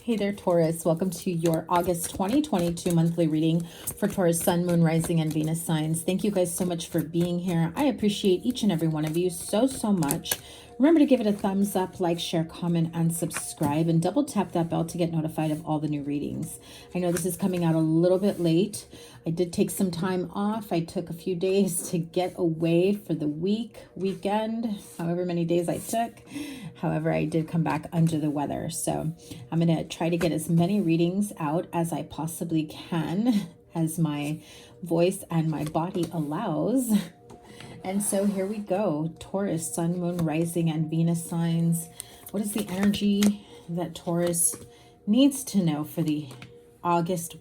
Hey there, Taurus. Welcome to your August 2022 monthly reading for Taurus, Sun, Moon, Rising, and Venus signs. Thank you guys so much for being here. I appreciate each and every one of you so much. Remember to give it a thumbs up, like, share, comment, and subscribe, and double tap that bell to get notified of all the new readings. I know this is coming out a little bit late. I did take some time off. I took a few days to get away for the weekend, however many days I took. However, I did come back under the weather. So I'm going to try to get as many readings out as I possibly can, as my voice and my body allows. And so here we go. Taurus, Sun, Moon, Rising, and Venus signs. What is the energy that Taurus needs to know for the August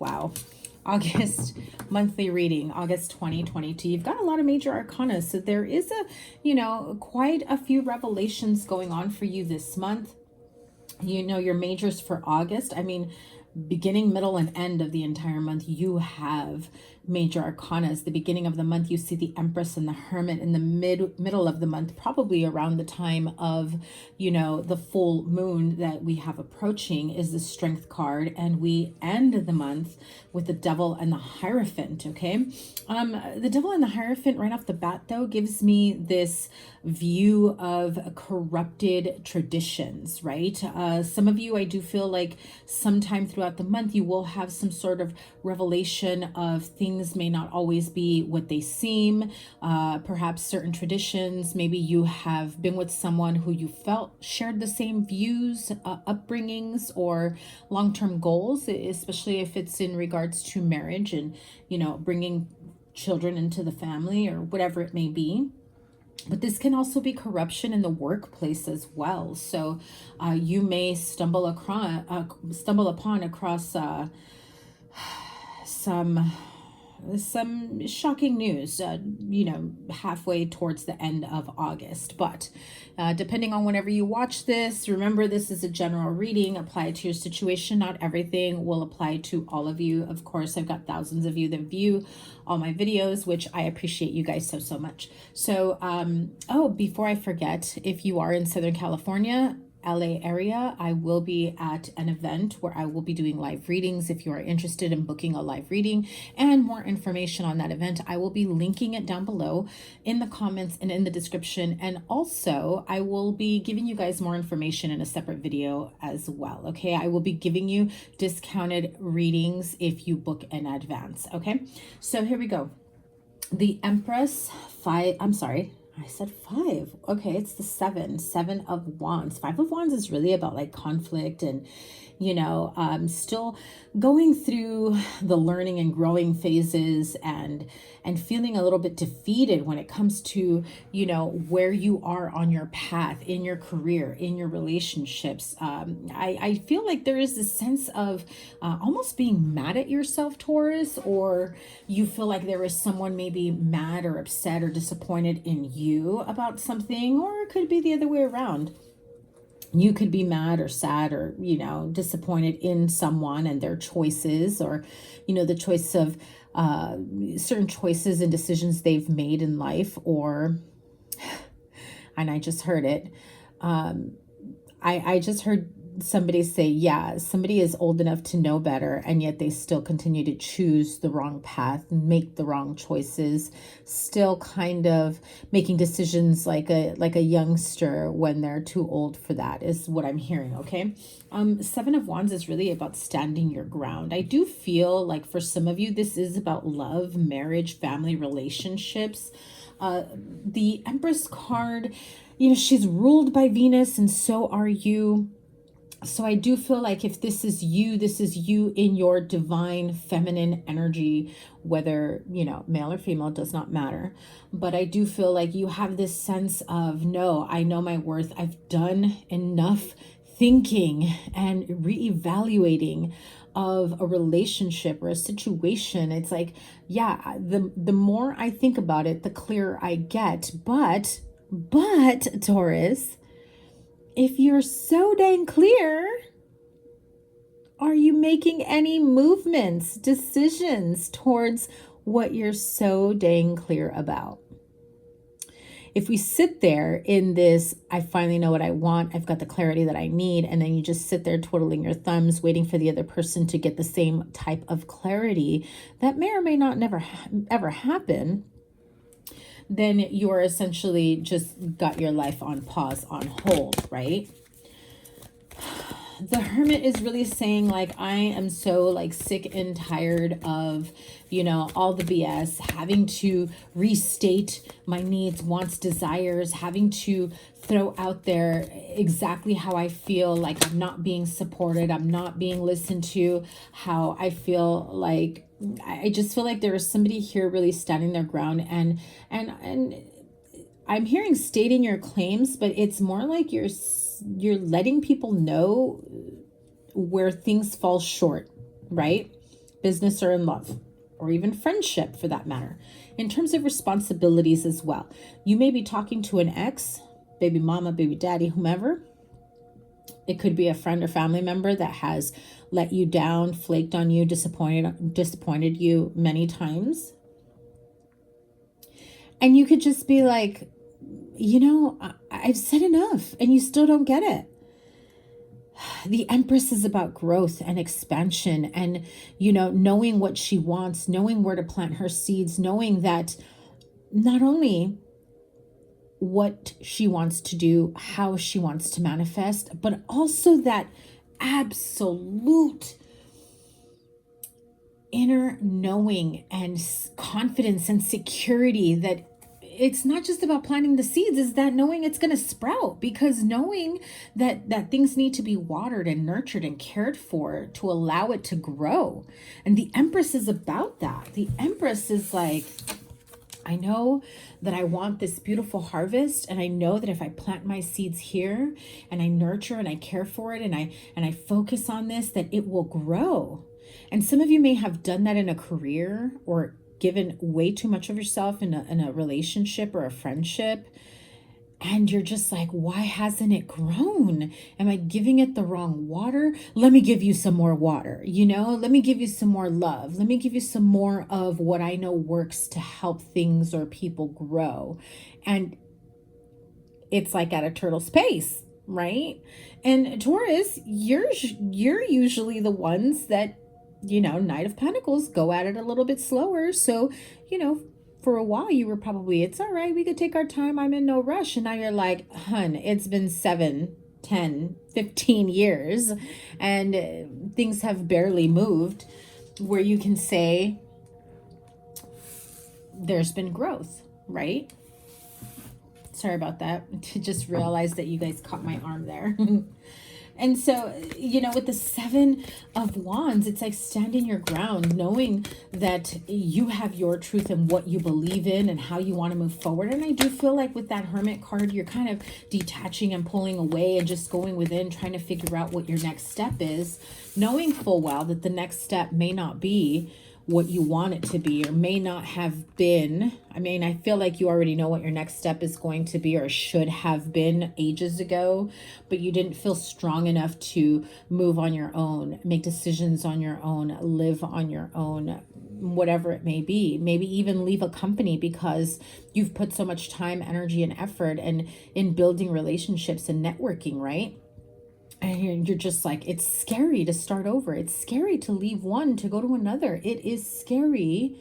monthly reading, August 2022? You've got a lot of major arcana. So there is quite a few revelations going on for you this month. Your majors for August. I mean, beginning, middle, and end of the entire month, you have major arcanas. The beginning of the month, you see the Empress and the Hermit. In the middle of the month, probably around the time of, the full moon that we have approaching, is the Strength card. And we end the month with the Devil and the Hierophant, okay? The Devil and the Hierophant right off the bat, though, gives me this view of corrupted traditions, right? Some of you, I do feel like sometime throughout the month, you will have some sort of revelation of things may not always be what they seem. Perhaps certain traditions, maybe you have been with someone who you felt shared the same views, upbringings, or long-term goals, especially if it's in regards to marriage and, bringing children into the family or whatever it may be. But this can also be corruption in the workplace as well. So you may stumble upon some shocking news, halfway towards the end of August. But depending on whenever you watch this, remember this is a general reading. Apply it to your situation. Not everything will apply to all of you. Of course, I've got thousands of you that view all my videos, which I appreciate you guys so much. So, before I forget, if you are in Southern California, LA area, I will be at an event where I will be doing live readings. If you are interested in booking a live reading and more information on that event, I will be linking it down below in the comments and in the description. And also I will be giving you guys more information in a separate video as well. Okay. I will be giving you discounted readings if you book in advance. Okay. So here we go. The Empress, I said 5. Okay, it's the 7 of Wands. 5 of Wands is really about like conflict and, still going through the learning and growing phases and feeling a little bit defeated when it comes to, where you are on your path, in your career, in your relationships. I feel like there is this sense of almost being mad at yourself, Taurus, or you feel like there is someone maybe mad or upset or disappointed in you about something, or it could be the other way around. You could be mad or sad or, disappointed in someone and their choices, or, the choice of certain choices and decisions they've made in life, or, and I just heard it. I just heard somebody say, yeah, somebody is old enough to know better, and yet they still continue to choose the wrong path and make the wrong choices, still kind of making decisions like a youngster when they're too old for that, is what I'm hearing. Okay. 7 of Wands is really about standing your ground. I do feel like for some of you, this is about love, marriage, family relationships. The Empress card, she's ruled by Venus, and so are you. So I do feel like if this is you in your divine feminine energy, whether, male or female, does not matter. But I do feel like you have this sense of, no, I know my worth. I've done enough thinking and reevaluating of a relationship or a situation. It's like, yeah, the more I think about it, the clearer I get. But Taurus, if you're so dang clear, are you making any movements, decisions towards what you're so dang clear about? If we sit there in this, I finally know what I want, I've got the clarity that I need, and then you just sit there twiddling your thumbs, waiting for the other person to get the same type of clarity that may or may not ever happen, then you're essentially just got your life on pause, on hold, right? The Hermit is really saying, like, I am so like sick and tired of, you know, all the BS, having to restate my needs, wants, desires, having to throw out there exactly how I feel, like I'm not being supported, I'm not being listened to, how I feel like, I just feel like there is somebody here really standing their ground, and I'm hearing stating your claims, but it's more like you're letting people know where things fall short, right? Business or in love, or even friendship for that matter. In terms of responsibilities as well, you may be talking to an ex, baby mama, baby daddy, whomever. It could be a friend or family member that has let you down, flaked on you, disappointed you many times. And you could just be like, you know, I've said enough, and you still don't get it. The Empress is about growth and expansion, and, you know, knowing what she wants, knowing where to plant her seeds, knowing that not only what she wants to do, how she wants to manifest, but also that absolute inner knowing and confidence and security that it's not just about planting the seeds, is that knowing it's going to sprout, because knowing that things need to be watered and nurtured and cared for to allow it to grow. And the Empress is about that. The Empress is like, I know that I want this beautiful harvest, and I know that if I plant my seeds here and I nurture and I care for it and I focus on this, that it will grow. And some of you may have done that in a career, or given way too much of yourself in a relationship or a friendship, and you're just like, why hasn't it grown? Am I giving it the wrong water? Let me give you some more water, you know? Let me give you some more love. Let me give you some more of what I know works to help things or people grow. And it's like at a turtle's pace, right? And Taurus, you're usually the ones that, you know, Knight of Pentacles, go at it a little bit slower. So, you know, for a while you were probably, it's all right, we could take our time, I'm in no rush. And now you're like, hun, it's been 7, 10, 15 years and things have barely moved, where you can say there's been growth, right? Sorry about that. I just realized that you guys caught my arm there. And so, you know, with the 7 of Wands, it's like standing your ground, knowing that you have your truth and what you believe in and how you want to move forward. And I do feel like with that Hermit card, you're kind of detaching and pulling away and just going within, trying to figure out what your next step is, knowing full well that the next step may not be what you want it to be, or may not have been. I mean, I feel like you already know what your next step is going to be, or should have been ages ago, but you didn't feel strong enough to move on your own, make decisions on your own, live on your own, whatever it may be. Maybe even leave a company because you've put so much time, energy, and effort and in building relationships and networking, right? And you're just like, it's scary to start over. It's scary to leave one to go to another. It is scary.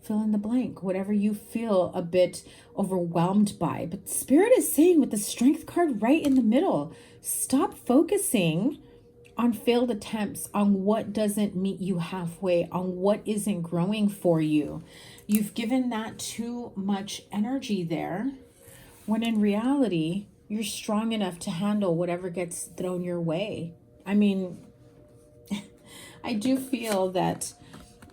Fill in the blank, whatever you feel a bit overwhelmed by. But Spirit is saying, with the Strength card right in the middle, stop focusing on failed attempts, on what doesn't meet you halfway, on what isn't growing for you. You've given that too much energy there, when in reality, you're strong enough to handle whatever gets thrown your way. I mean, I do feel that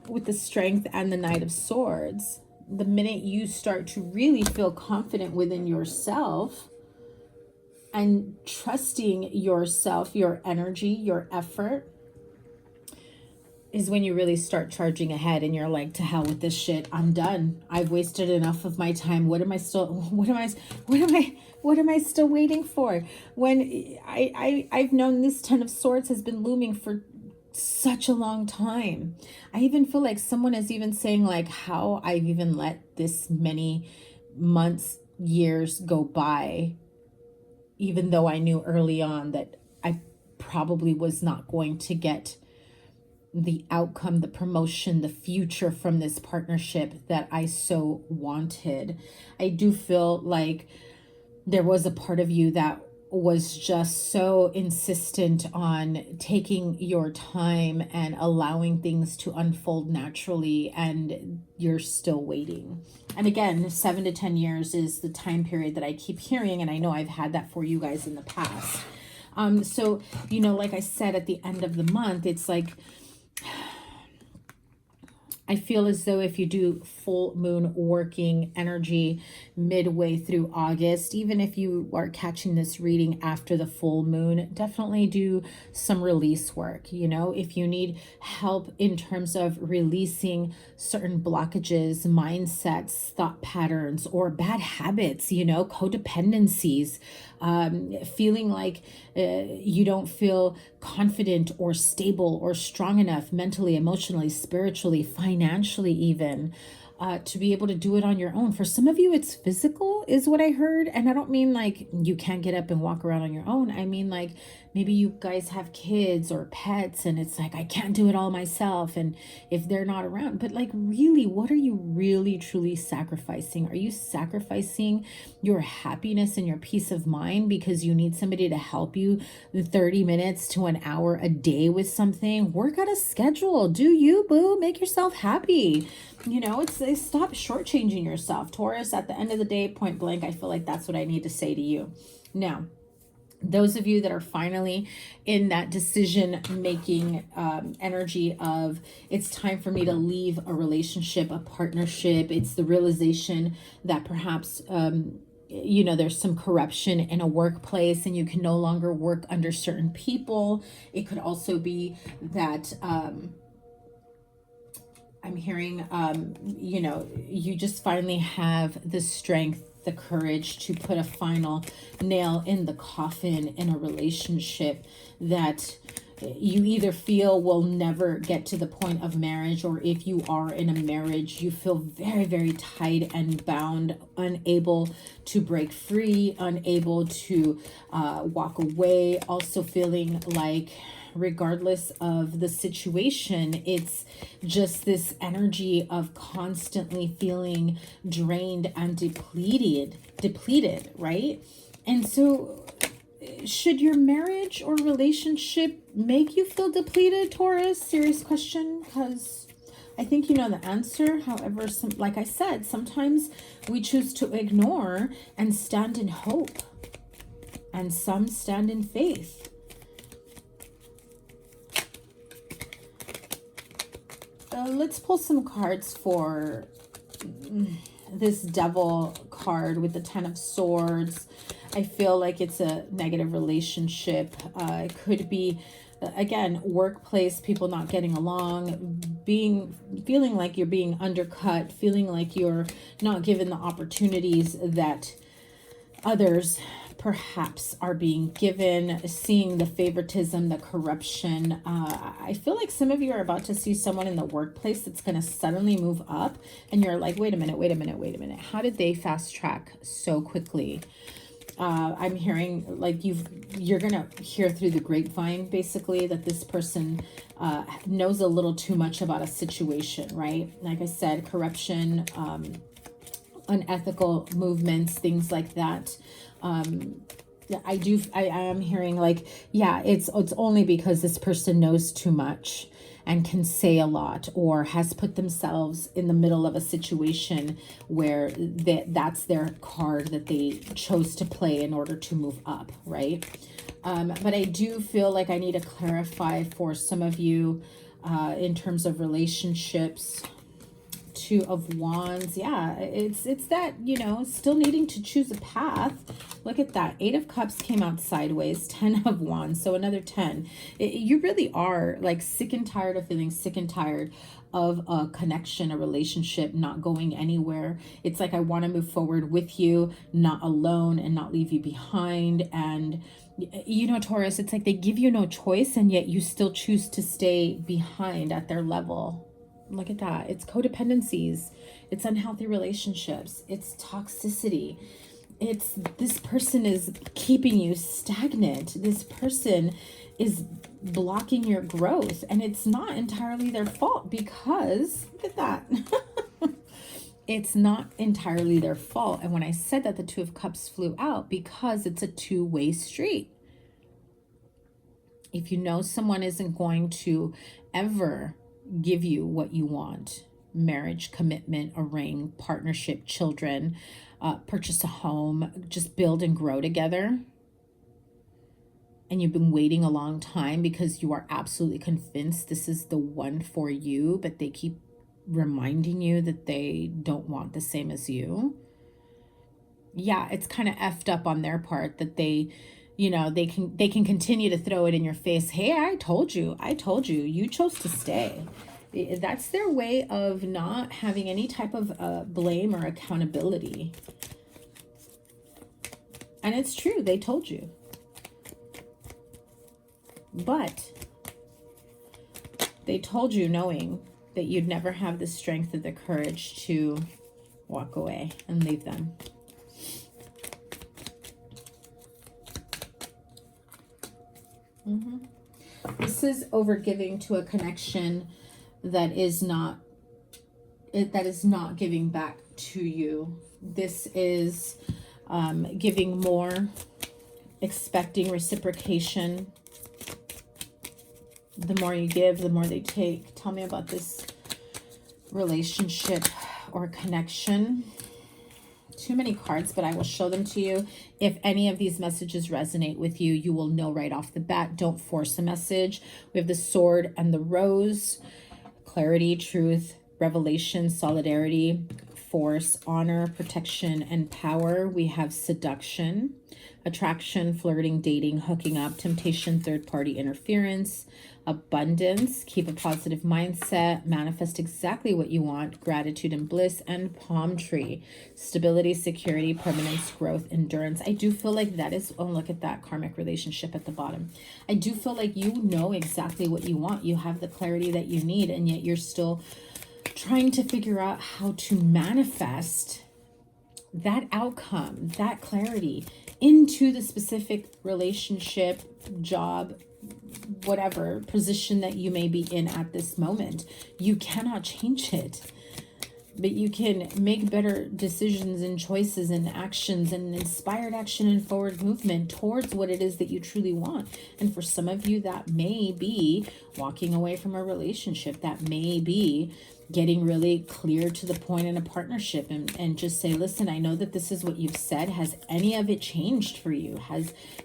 with the Strength and the Knight of Swords, the minute you start to really feel confident within yourself and trusting yourself, your energy, your effort, is when you really start charging ahead, and you're like, to hell with this shit. I'm done. I've wasted enough of my time. What am I still waiting for? When I've known this 10 of Swords has been looming for such a long time. I even feel like someone is even saying like, how I've even let this many months years go by, even though I knew early on that I probably was not going to get the outcome, the promotion, the future from this partnership that I so wanted. I do feel like there was a part of you that was just so insistent on taking your time and allowing things to unfold naturally, and you're still waiting. And again, 7 to 10 years is the time period that I keep hearing, and I know I've had that for you guys in the past. So, you know, like I said, at the end of the month, it's like, I feel as though if you do full moon working energy midway through August, even if you are catching this reading after the full moon, definitely do some release work. You know, if you need help in terms of releasing certain blockages, mindsets, thought patterns, or bad habits, you know, codependencies, feeling like you don't feel confident or stable or strong enough mentally, emotionally, spiritually, financially even, to be able to do it on your own. For some of you, it's physical is what I heard. And I don't mean like you can't get up and walk around on your own. I mean like maybe you guys have kids or pets and it's like, I can't do it all myself. And if they're not around, but like really, what are you really truly sacrificing? Are you sacrificing your happiness and your peace of mind because you need somebody to help you 30 minutes to an hour a day with something? Work out a schedule. Do you, boo? Make yourself happy. You know, it's stop shortchanging yourself. Taurus, at the end of the day, point blank, I feel like that's what I need to say to you. Now, those of you that are finally in that decision-making energy of it's time for me to leave a relationship, a partnership, it's the realization that perhaps, you know, there's some corruption in a workplace and you can no longer work under certain people. It could also be that... I'm hearing, you know, you just finally have the strength, the courage to put a final nail in the coffin in a relationship that you either feel will never get to the point of marriage, or if you are in a marriage, you feel very, very tight and bound, unable to break free, unable to walk away, also feeling like regardless of the situation, it's just this energy of constantly feeling drained and depleted, right? And so should your marriage or relationship make you feel depleted, Taurus? Serious question, because I think you know the answer. However, like I said, sometimes we choose to ignore and stand in hope, and some stand in faith. Let's pull some cards for this Devil card with the 10 of Swords. I feel like it's a negative relationship. It could be, again, workplace, people not getting along, feeling like you're being undercut, feeling like you're not given the opportunities that others perhaps are being given, seeing the favoritism, the corruption. I feel like some of you are about to see someone in the workplace that's going to suddenly move up and you're like, wait a minute. How did they fast track so quickly? I'm hearing like you're going to hear through the grapevine, basically, that this person knows a little too much about a situation, right? Like I said, corruption, unethical movements, things like that. I am hearing like, yeah, it's only because this person knows too much and can say a lot, or has put themselves in the middle of a situation where that's their card that they chose to play in order to move up, right? But I do feel like I need to clarify for some of you in terms of relationships. 2 of Wands. Yeah, it's that, you know, still needing to choose a path. Look at that. 8 of Cups came out sideways. 10 of Wands. So another 10. You really are like sick and tired of feeling sick and tired of a connection, a relationship not going anywhere. It's like, I want to move forward with you, not alone, and not leave you behind. And you know, Taurus, it's like they give you no choice and yet you still choose to stay behind at their level. Look at that. It's codependencies. It's unhealthy relationships. It's toxicity. it's this person is keeping you stagnant. This person is blocking your growth, and it's not entirely their fault, because look at that. It's not entirely their fault. And when I said that, the Two of Cups flew out, because it's a two-way street. If you know someone isn't going to ever give you what you want, marriage, commitment, a ring, partnership, children, purchase a home, just build and grow together, and you've been waiting a long time because you are absolutely convinced this is the one for you, but they keep reminding you that they don't want the same as you. Yeah, it's kind of effed up on their part that they, you know, they can continue to throw it in your face. Hey, I told you, you chose to stay. That's their way of not having any type of blame or accountability. And it's true, they told you. But they told you knowing that you'd never have the strength or the courage to walk away and leave them. This is overgiving to a connection that is not giving back to you. This is giving more, expecting reciprocation. The more you give, the more they take. Tell me about this relationship or connection. Too many cards, but I will show them to you. If any of these messages resonate with you, you will know right off the bat. Don't force a message. We have the Sword and the Rose. Clarity, truth, revelation, solidarity, force, honor, protection, and power. We have seduction, attraction, flirting, dating, hooking up, temptation, third-party interference, abundance, keep a positive mindset, manifest exactly what you want, gratitude and bliss, and palm tree, stability, security, permanence, growth, endurance. I do feel like that is, oh, look at that karmic relationship at the bottom. I do feel like you know exactly what you want. You have the clarity that you need, and yet you're still trying to figure out how to manifest that outcome, that clarity into the specific relationship, job, whatever position that you may be in at this moment. You cannot change it, but you can make better decisions and choices and actions and inspired action and forward movement towards what it is that you truly want. And for some of you, that may be walking away from a relationship. That may be getting really clear to the point in a partnership and just say, listen, I know that this is what you've said. Has any of it changed for you?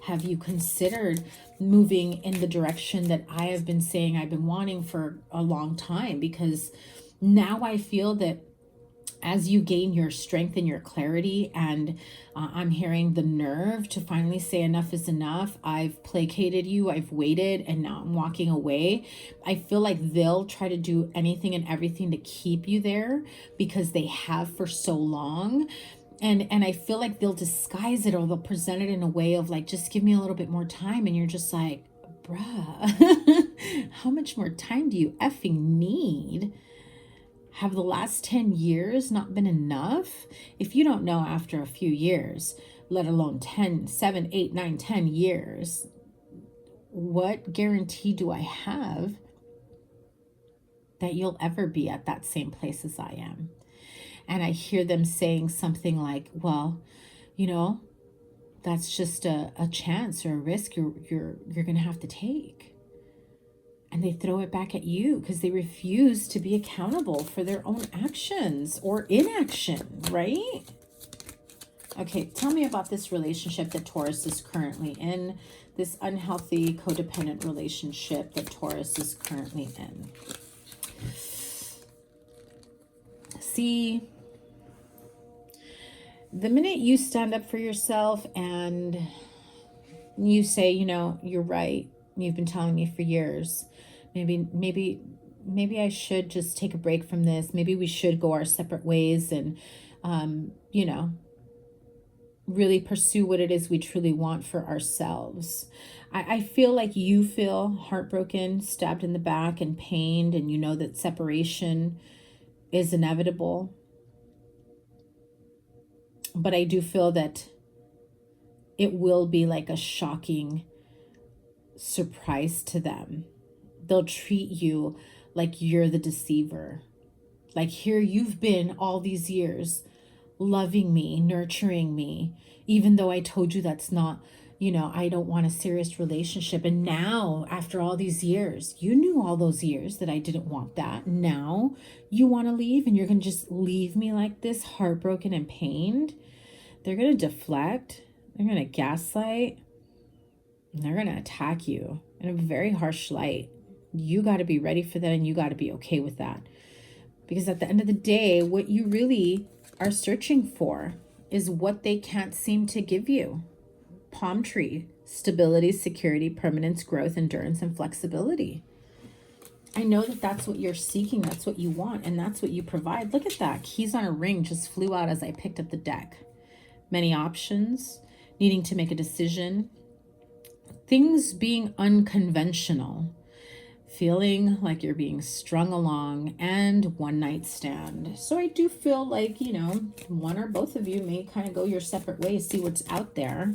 Have you considered moving in the direction that I have been saying I've been wanting for a long time? Because now I feel that as you gain your strength and your clarity, and I'm hearing the nerve to finally say enough is enough. I've placated you, I've waited, and now I'm walking away. I feel like they'll try to do anything and everything to keep you there because they have for so long. And I feel like they'll disguise it, or they'll present it in a way of like, just give me a little bit more time. And you're just like, bruh, how much more time do you effing need? Have the last 10 years not been enough? If you don't know after a few years, let alone 10, 7, 8, 9, 10 years, what guarantee do I have that you'll ever be at that same place as I am? And I hear them saying something like, well, you know, that's just a chance or a risk you're going to have to take. And they throw it back at you because they refuse to be accountable for their own actions or inaction, right? Okay, tell me about this relationship that Taurus is currently in, this unhealthy codependent relationship that Taurus is currently in. See, the minute you stand up for yourself and you say, you know, you're right, you've been telling me for years, maybe I should just take a break from this. Maybe we should go our separate ways and, you know, really pursue what it is we truly want for ourselves. I feel like you feel heartbroken, stabbed in the back, and pained, and you know that separation is inevitable. But I do feel that it will be like a shocking surprise to them. They'll treat you like you're the deceiver. Like, here you've been all these years loving me, nurturing me, even though I told you that's not, I don't want a serious relationship. And now, after all these years, you knew all those years that I didn't want that. Now you want to leave, and you're going to just leave me like this, heartbroken and pained. They're going to deflect. They're going to gaslight. And they're going to attack you in a very harsh light. You got to be ready for that, and you got to be okay with that. Because at the end of the day, what you really are searching for is what they can't seem to give you. Palm tree: stability, security, permanence, growth, endurance, and flexibility. I know that that's what you're seeking. That's what you want, and that's what you provide. Look at that. Keys on a ring just flew out as I picked up the deck. Many options, needing to make a decision, things being unconventional, feeling like you're being strung along, and one night stand. So I do feel like, one or both of you may kind of go your separate ways, see what's out there.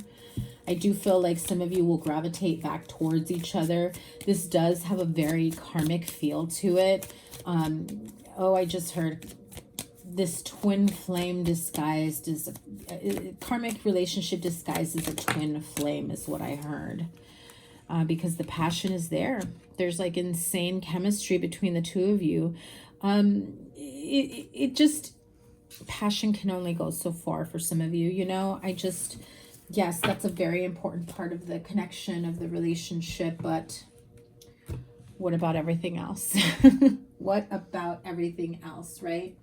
I do feel like some of you will gravitate back towards each other. This does have a very karmic feel to it. I just heard this twin flame disguised as a karmic relationship disguised as a twin flame is what I heard. Because the passion is there. There's like insane chemistry between the two of you. Passion can only go so far for some of you, yes, that's a very important part of the connection of the relationship, but what about everything else? What about everything else, right?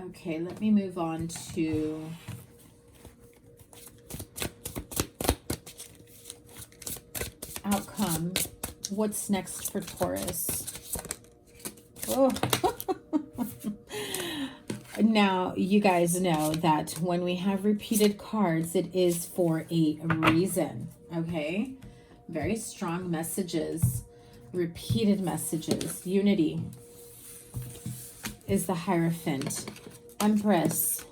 Okay, let me move on to outcome. What's next for Taurus? Oh. Now, you guys know that when we have repeated cards, it is for a reason, okay? Very strong messages, repeated messages. Unity is the Hierophant, Empress,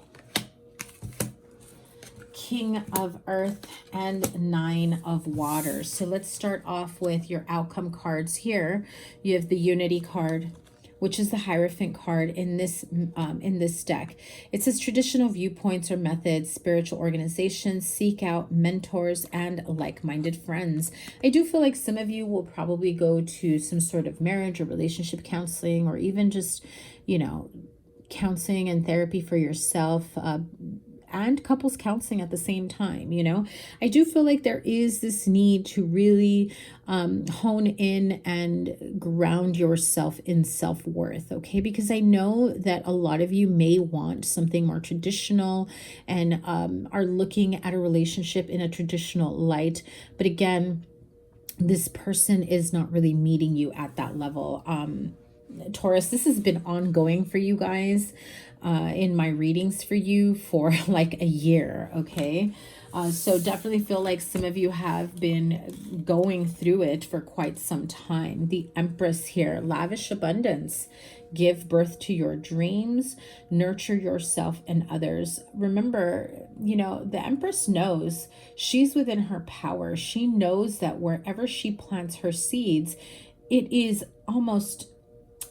King of Earth, and Nine of Waters. So let's start off with your outcome cards here. You have the Unity card, which is the Hierophant card in this deck. It says traditional viewpoints or methods, spiritual organizations, seek out mentors and like-minded friends. I do feel like some of you will probably go to some sort of marriage or relationship counseling, or even just, counseling and therapy for yourself, and couples counseling at the same time. I do feel like there is this need to really hone in and ground yourself in self-worth, okay? Because I know that a lot of you may want something more traditional and are looking at a relationship in a traditional light. But again, this person is not really meeting you at that level. Taurus, this has been ongoing for you guys. In my readings for you for like a year, okay? So definitely feel like some of you have been going through it for quite some time. The Empress here, lavish abundance, give birth to your dreams, nurture yourself and others. Remember, the Empress knows she's within her power. She knows that wherever she plants her seeds, it is almost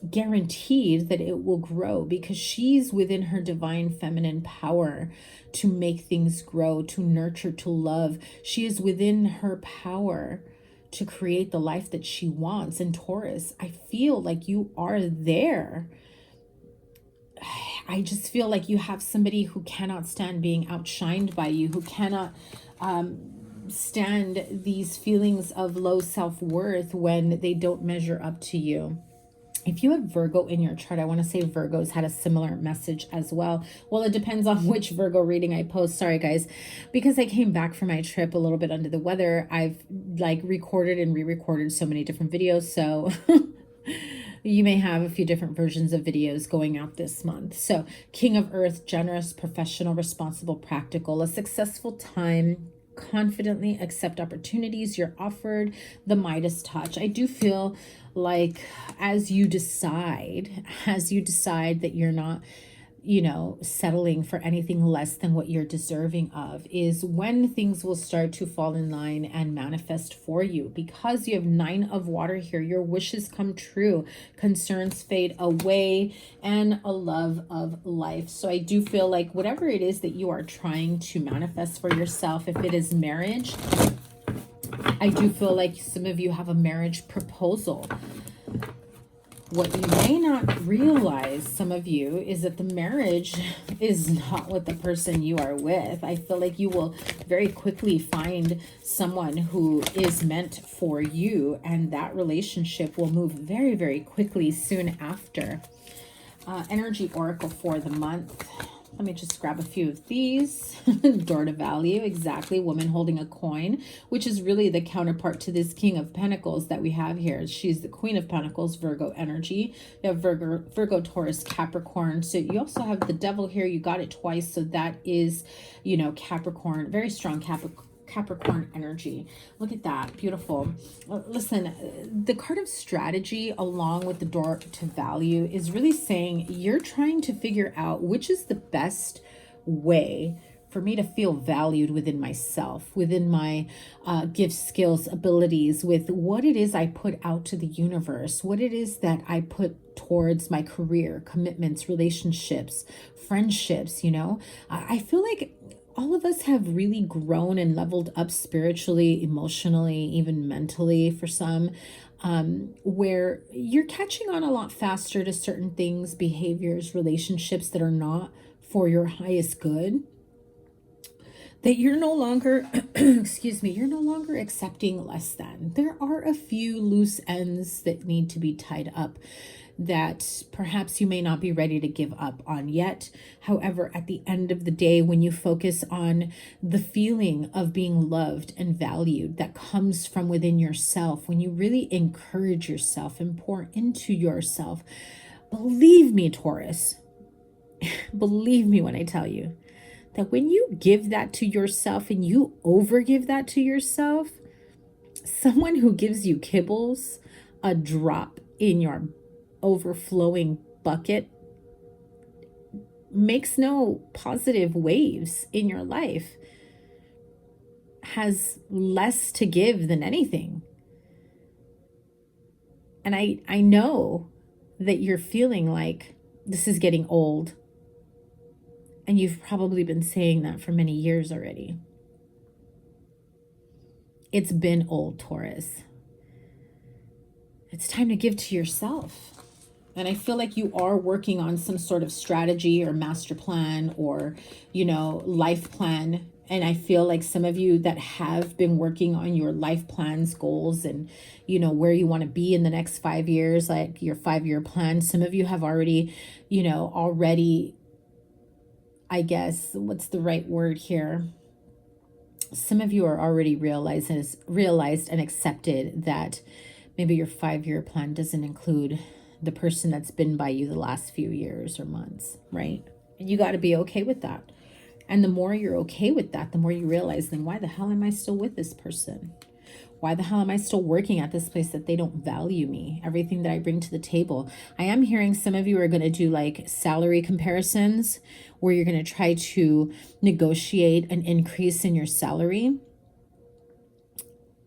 guaranteed that it will grow, because she's within her divine feminine power to make things grow, to nurture, to love. She is within her power to create the life that she wants. And Taurus, I feel like you are there. I just feel like you have somebody who cannot stand being outshined by you, who cannot stand these feelings of low self-worth when they don't measure up to you. If you have Virgo in your chart, I want to say Virgo's had a similar message as well. Well, it depends on which Virgo reading I post. Sorry, guys. Because I came back from my trip a little bit under the weather, I've recorded and re-recorded so many different videos. So you may have a few different versions of videos going out this month. So King of Earth, generous, professional, responsible, practical, a successful time, confidently accept opportunities you're offered, the Midas touch. I do feel like as you decide that you're not settling for anything less than what you're deserving of, is when things will start to fall in line and manifest for you. Because you have 9 of water here, your wishes come true, concerns fade away, and a love of life. So I do feel like whatever it is that you are trying to manifest for yourself, if it is marriage, I do feel like some of you have a marriage proposal. What you may not realize, some of you, is that the marriage is not with the person you are with. I feel like you will very quickly find someone who is meant for you, and that relationship will move very, very quickly soon after. Energy Oracle for the month. Let me just grab a few of these. Door to value, exactly. Woman holding a coin, which is really the counterpart to this King of Pentacles that we have here. She's the Queen of Pentacles, Virgo energy. You have Virgo, Taurus, Capricorn. So you also have the Devil here. You got it twice. So that is, Capricorn, very strong Capricorn energy. Look at that. Beautiful. Listen, the card of strategy along with the door to value is really saying you're trying to figure out which is the best way for me to feel valued within myself, within my gifts, skills, abilities, with what it is I put out to the universe, what it is that I put towards my career, commitments, relationships, friendships. I feel like all of us have really grown and leveled up spiritually, emotionally, even mentally for some, where you're catching on a lot faster to certain things, behaviors, relationships that are not for your highest good, that you're no longer, excuse me, you're no longer accepting less than. There are a few loose ends that need to be tied up that perhaps you may not be ready to give up on yet. However, at the end of the day, when you focus on the feeling of being loved and valued that comes from within yourself, when you really encourage yourself and pour into yourself, believe me, Taurus, believe me when I tell you that when you give that to yourself and you overgive that to yourself, someone who gives you kibbles, a drop in your overflowing bucket, makes no positive waves in your life, has less to give than anything. And I know that you're feeling like this is getting old, and you've probably been saying that for many years already. It's been old, Taurus. It's time to give to yourself. And I feel like you are working on some sort of strategy or master plan or, life plan. And I feel like some of you that have been working on your life plans, goals, and, where you want to be in the next 5 years, like your 5-year plan. Some of you have already, I guess, what's the right word here? Some of you are already realized and accepted that maybe your 5-year plan doesn't include the person that's been by you the last few years or months, right? And you got to be okay with that. And the more you're okay with that, the more you realize, then why the hell am I still with this person? Why the hell am I still working at this place that they don't value me, everything that I bring to the table? I am hearing some of you are going to do like salary comparisons where you're going to try to negotiate an increase in your salary.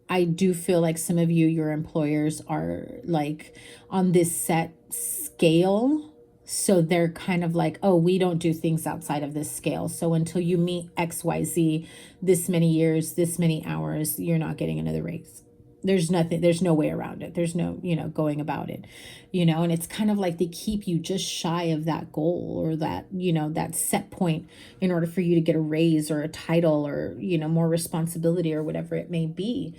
I do feel like some of you, your employers are like on this set scale. So they're kind of like, oh, we don't do things outside of this scale. So until you meet XYZ, this many years, this many hours, you're not getting another raise. There's no way around it. There's no, going about it, and it's kind of like they keep you just shy of that goal or that, that set point in order for you to get a raise or a title or, more responsibility or whatever it may be.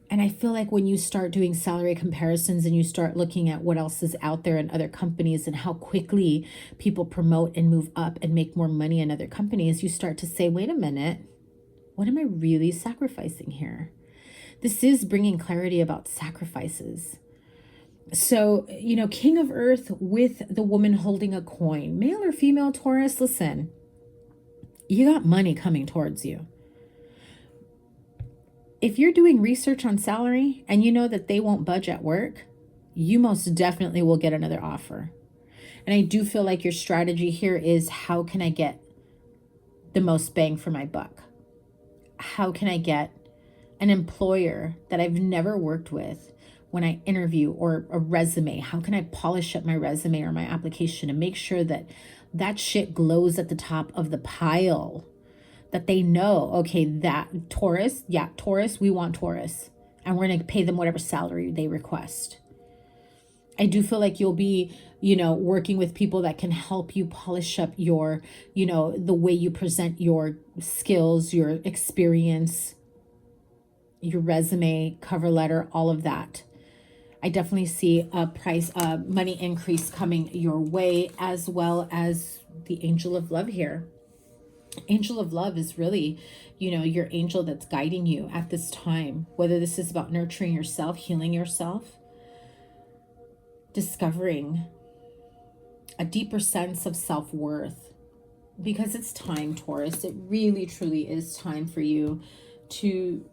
And I feel like when you start doing salary comparisons and you start looking at what else is out there in other companies and how quickly people promote and move up and make more money in other companies, you start to say, wait a minute, what am I really sacrificing here? This is bringing clarity about sacrifices. So, King of Earth with the woman holding a coin, male or female, Taurus, listen, you got money coming towards you. If you're doing research on salary and you know that they won't budge at work, you most definitely will get another offer. And I do feel like your strategy here is, how can I get the most bang for my buck? How can I get an employer that I've never worked with when I interview, or a resume? How can I polish up my resume or my application and make sure that that shit glows at the top of the pile? That they know, okay, that Taurus, yeah, Taurus, we want Taurus. And we're going to pay them whatever salary they request. I do feel like you'll be, working with people that can help you polish up your, the way you present your skills, your experience, your resume, cover letter, all of that. I definitely see a money increase coming your way, as well as the Angel of Love here. Angel of Love is really, your angel that's guiding you at this time, whether this is about nurturing yourself, healing yourself, discovering a deeper sense of self-worth, because it's time, Taurus. It really, truly is time for you to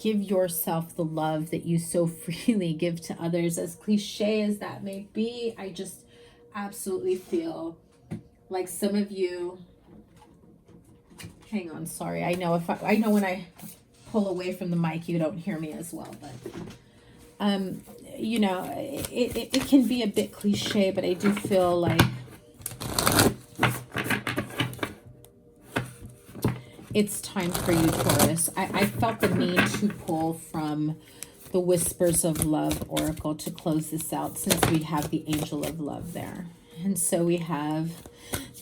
give yourself the love that you so freely give to others. As cliche as that may be, I just absolutely feel like some of you, hang on, sorry. I know I know when I pull away from the mic, you don't hear me as well, but it can be a bit cliche, but I do feel like it's time for you, Taurus. I felt the need to pull from the Whispers of Love Oracle to close this out, since we have the Angel of Love there. And so we have,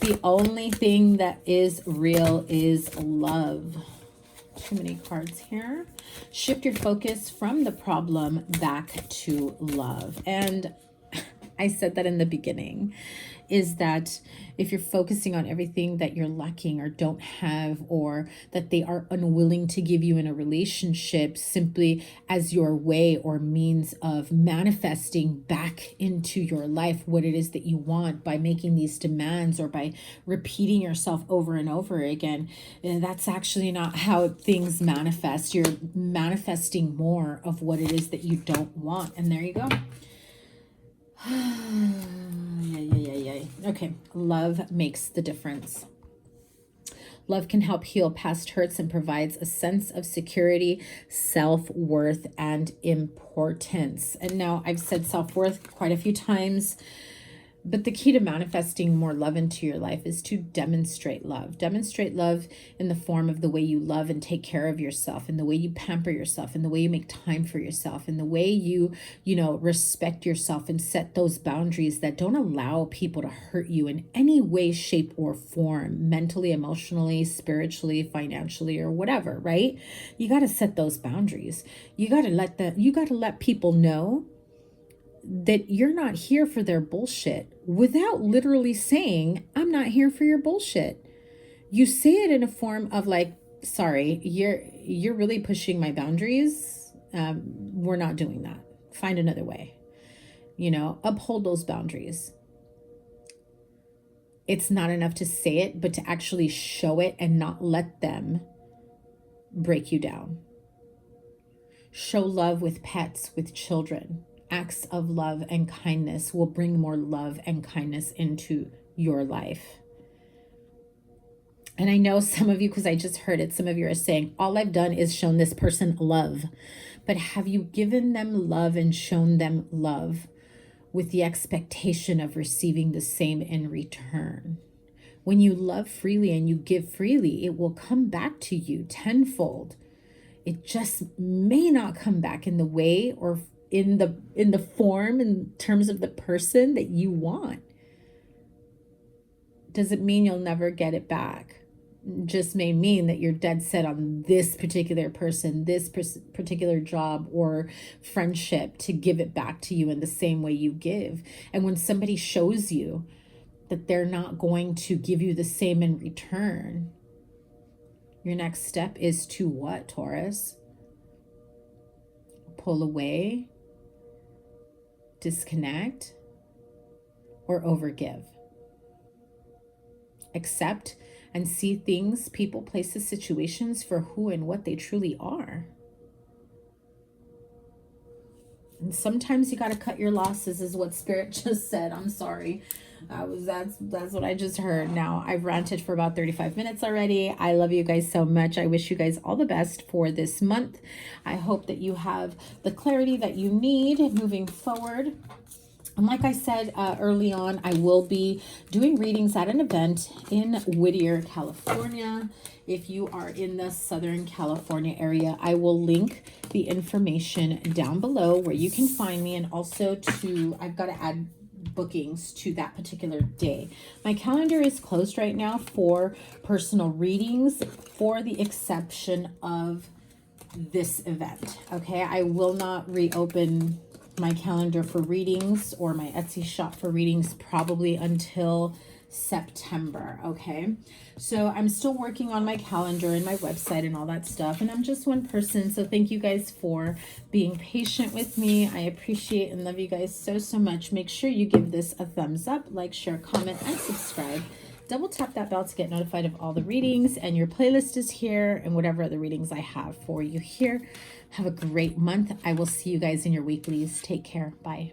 the only thing that is real is love. Too many cards here. Shift your focus from the problem back to love. And I said that in the beginning, is that if you're focusing on everything that you're lacking or don't have, or that they are unwilling to give you in a relationship, simply as your way or means of manifesting back into your life what it is that you want by making these demands or by repeating yourself over and over again, that's actually not how things manifest. You're manifesting more of what it is that you don't want. And there you go. Okay, love makes the difference. Love can help heal past hurts and provides a sense of security, self-worth, and importance. And now I've said self-worth quite a few times, but the key to manifesting more love into your life is to demonstrate love. Demonstrate love in the form of the way you love and take care of yourself, in the way you pamper yourself, in the way you make time for yourself, in the way you, respect yourself and set those boundaries that don't allow people to hurt you in any way, shape, or form, mentally, emotionally, spiritually, financially, or whatever, right? You got to set those boundaries. You got to let people know that you're not here for their bullshit, without literally saying, I'm not here for your bullshit. You say it in a form of like, sorry, you're really pushing my boundaries. We're not doing that. Find another way. Uphold those boundaries. It's not enough to say it, but to actually show it and not let them break you down. Show love with pets, with children. Acts of love and kindness will bring more love and kindness into your life. And I know some of you, because I just heard it, some of you are saying, all I've done is shown this person love. But have you given them love and shown them love with the expectation of receiving the same in return? When you love freely and you give freely, it will come back to you tenfold. It just may not come back in the way or in the form, in terms of the person that you want. Doesn't mean you'll never get it back. Just may mean that you're dead set on this particular person, this particular job or friendship, to give it back to you in the same way you give. And when somebody shows you that they're not going to give you the same in return, your next step is to what, Taurus? Pull away, disconnect, or overgive. Accept and see things, people, places, situations for who and what they truly are. And sometimes you got to cut your losses, is what Spirit just said. I'm sorry. That's what I just heard. Now, I've ranted for about 35 minutes already. I love you guys so much. I wish you guys all the best for this month. I hope that you have the clarity that you need moving forward. And like I said early on, I will be doing readings at an event in Whittier, California. If you are in the Southern California area, I will link the information down below where you can find me. And also I've got to add bookings to that particular day. My calendar is closed right now for personal readings, for the exception of this event. Okay, I will not reopen my calendar for readings or my Etsy shop for readings probably until September. Okay, so I'm still working on my calendar and my website and all that stuff, and I'm just one person, so thank you guys for being patient with me. I appreciate and love you guys so much. Make sure you give this a thumbs up, like, share, comment, and subscribe. Double tap that bell to get notified of all the readings, and your playlist is here and whatever other readings I have for you here. Have a great month. I will see you guys in your weeklies. Take care. Bye.